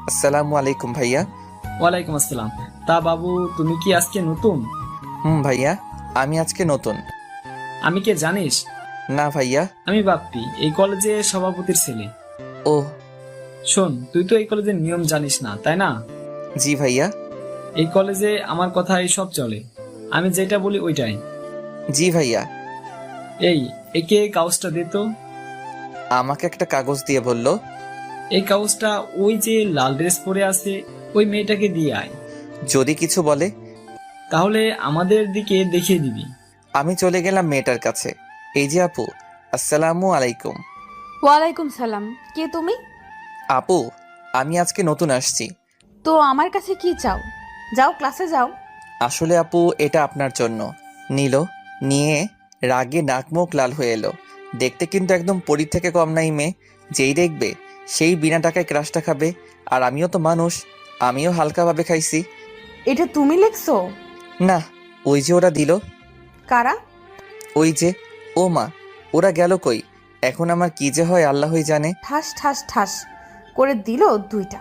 আসসালামু আলাইকুম ভাইয়া। ওয়ালাইকুম আসসালাম। তা বাবু, তুমি কি আজকে নতুন? ভাইয়া, আমি আজকে নতুন। আমি কে জানিস? না ভাইয়া। আমি বাপ্পি, এই কলেজে সভাপতির ছেলে। ও। শোন, তুই তো এই কলেজের নিয়ম জানিস না, তাই না? জি ভাইয়া। এই কলেজে আমার কথাই সব চলে, আমি যেটা বলি ওইটাই। জি ভাইয়া। এই, একে এই কাগজটা দে তো। আমাকে একটা কাগজ দিয়ে বলল। এই কাগজটা ওই যে লাল ড্রেস পরে আছে ওই মেয়েটাকে দিয়ে আয়। যদি কিছু বলে? তাহলে আমাদের দিকে দেখিয়ে দিবি। আমি চলে গেলাম মেয়েটার কাছে। এই যে আপু, আসসালামু আলাইকুম। ওয়ালাইকুম সালাম। কে তুমি? আপু, আমি আজকে নতুন আসছি। তো আমার কাছে কি চাও? যাও ক্লাসে যাও। আসলে আপু, এটা আপনার জন্য। নিল, নিয়ে রাগে নাক মুখ লাল হয়ে এলো। দেখতে কিন্তু একদম পরীর থেকে কম নাই মেয়ে। যেই দেখবে সেই বিনা টাকায় ক্রাশটা খাবে। আর আমিও তো মানুষ, আমিও হালকাভাবে খাইছি। এটা তুমি লিখছো? না, ওই যে ওরা দিল। কারা? ওই যে। ও মা, ওরা গেল কই? এখন আমার কি যে হয় আল্লাহই জানে। ঠাস ঠাস ঠাস করে দিল দুইটা।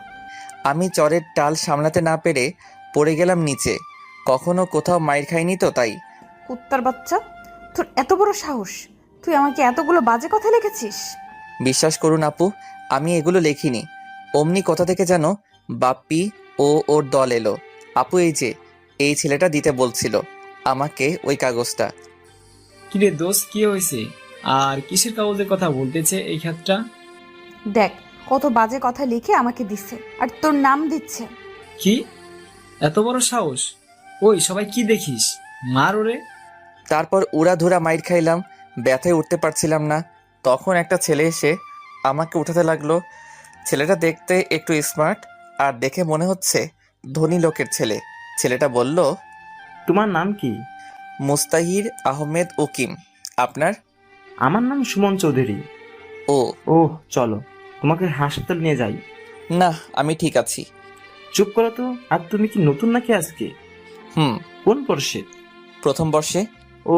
আমি চরের টাল সামলাতে না পেরে পড়ে গেলাম নিচে। কখনো কোথাও মাইর খাইনি তো তাই। কুত্তার বাচ্চা, তোর এত বড় সাহস! তুই আমাকে এতগুলো বাজে কথা লিখেছিস? বিশ্বাস করুন আপু, আমি এগুলো লেখিনি। অমনি কোথা থেকে যেন বাপ্পি ও ওর দল এলো। আপু, এই যে এই ছেলেটা দিতে বলছিল আমাকে ওই কাগজটা। কিরে দোষ, কি হয়েছে? আর কিসের কাগজের কথা বলতেছে এই ক্ষেত্রটা? দেখ, কত বাজে কথা লিখে আমাকে দিচ্ছে, আর তোর নাম দিচ্ছে। কি? এত বড় সাহস! ওই সবাই কি দেখিস, মার ওরে। তারপর উড়াধুরা মাইর খাইলাম, ব্যথায় উঠতে পারছিলাম না। তখন একটা ছেলে এসে আমাকে উঠাতে লাগলো। ছেলেটা দেখতে একটু স্মার্ট, আর দেখে মনে হচ্ছে ধনী লোকের ছেলে। ছেলেটা বলল, তোমার নাম কি? মুস্তাহির আহমেদ উকিম। আপনার? আমার নাম সুমন চৌধুরী। ও। ওহ, চলো তোমাকে হাসপাতাল নিয়ে যাই। না, আমি ঠিক আছি। চুপ করো তো। আর তুমি কি নতুন নাকি আজকে? হুম। কোন বর্ষে? প্রথম বর্ষে। ও,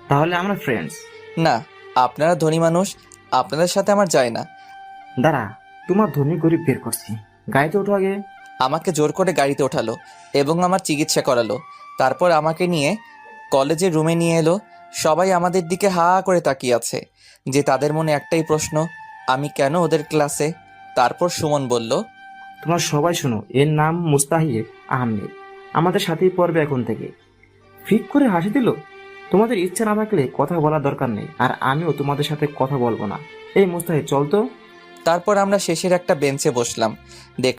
তাহলে আমরা ফ্রেন্ডস। না, আপনারা ধনী মানুষ, আপনাদের সাথে আমার যায় না। দাঁড়া, তোমার ধনী গরিব বের করছি। গাড়িতে ওঠো আগে। আমাকে জোর করে গাড়িতে ওঠালো এবং আমার চিকিৎসা করালো। তারপর আমাকে নিয়ে কলেজের রুমে নিয়ে এলো। সবাই আমাদের দিকে হা করে তাকিয়ে আছে, যে তাদের মনে একটাই প্রশ্ন, আমি কেন ওদের ক্লাসে? তারপর সুমন বলল, তোমার সবাই শোনো, এর নাম মুস্তাহির আহমেদ। আমাদের সাথেই পড়বে এখন থেকে। ফিক করে হাসি দিল। তোমাদের ইচ্ছা না থাকলে কথা বলার দরকার নেই, আর আমিও তোমাদের সাথে কথা বলবো না। এই মুস্তাহির, চল তো। তারপর আমরা শেষের একটা বেঞ্চে বসলাম।